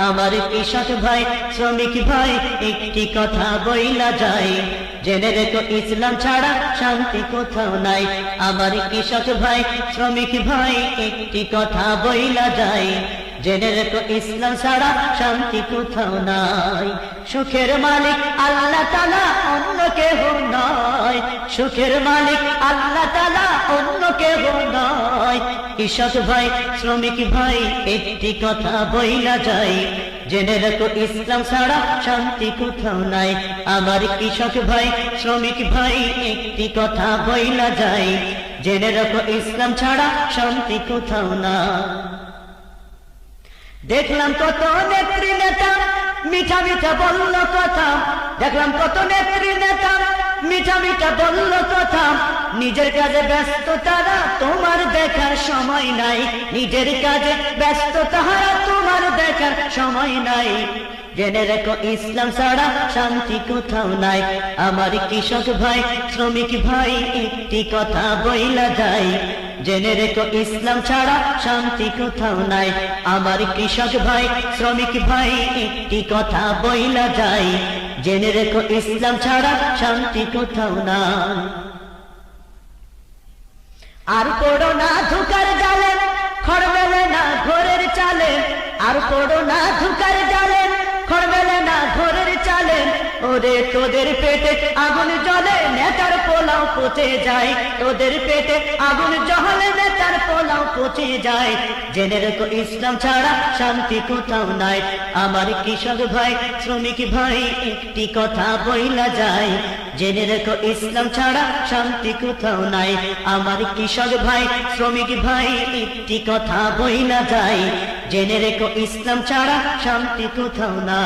আমার কৃষক ভাই শ্রমিক ভাই একটি কথা বইলা যায়, জেনে রেখো ইসলাম ছাড়া শান্তি কোথাও নাই। আমার কৃষক ভাই শ্রমিক ভাই একটি কথা বইলা যায়, জেনে রেখো ইসলাম ছাড়া শান্তি কোথাও নাই। সুখের মালিক আল্লাহ তাআলা, অন্য কেহ নয়। সুখের মালিক আল্লাহ তাআলা, অন্য কেহ নয়। কৃষক ভাই শ্রমিক ভাই একটি কথা বইলা যায়, জেনে রেখো ইসলাম ছাড়া শান্তি কোথাও নাই। আমার কৃষক ভাই শ্রমিক ভাই একটি কথা বইলা যায়, জেনে রেখো ইসলাম ছাড়া শান্তি কোথাও না। দেখলাম কত নেত্রী নেতা মিঠা মিঠা বলল কথা, দেখলাম কত নেত্রী নেতা মিঠা মিঠা বলল কথা, নিজের কাজে ব্যস্ত তারা, তোমার দেখার সময় নাই। নিজের কাজে ব্যস্ত তারা, তোমার দেখার সময় নাই। জেনে রেখো ইসলাম ছাড়া শান্তি কোথাও নাই। আমার কৃষক ভাই শ্রমিক ভাই একটি কথা বইলা যায়, জেনে রেখো ইসলাম ছাড়া শান্তি কোথাও নাই। আমার কৃষক ভাই শ্রমিক ভাই একটি কথা বইলা যায়, জেনে রেখো ইসলাম ছাড়া শান্তি কোথাও নাই। আর পড়ো না ধোঁকার জালে, খড় মেলে না ঘরের চালে। আর পড়ো না ধোঁকার জালে, খড় মেলে না ঘরের চালে। ওরে তোদের পেটে আগুন জ্বলে, নেতার পোলাও পচে যায়। তোদের পেটে আগুন জ্বলে, নেতার পোলাও পচে যায়। জেনে রেখো ইসলাম ছাড়া শান্তি কোথাও নাই। আমার কৃষক ভাই শ্রমিক ভাই একটি কথা বইলা যায়, জেনে রেখো ইসলাম ছাড়া শান্তি কোথাও নাই। আমার কৃষক ভাই শ্রমিক ভাই একটি কথা বইলা যায়, জেনে রেখো ইসলাম ছাড়া শান্তি কোথাও না।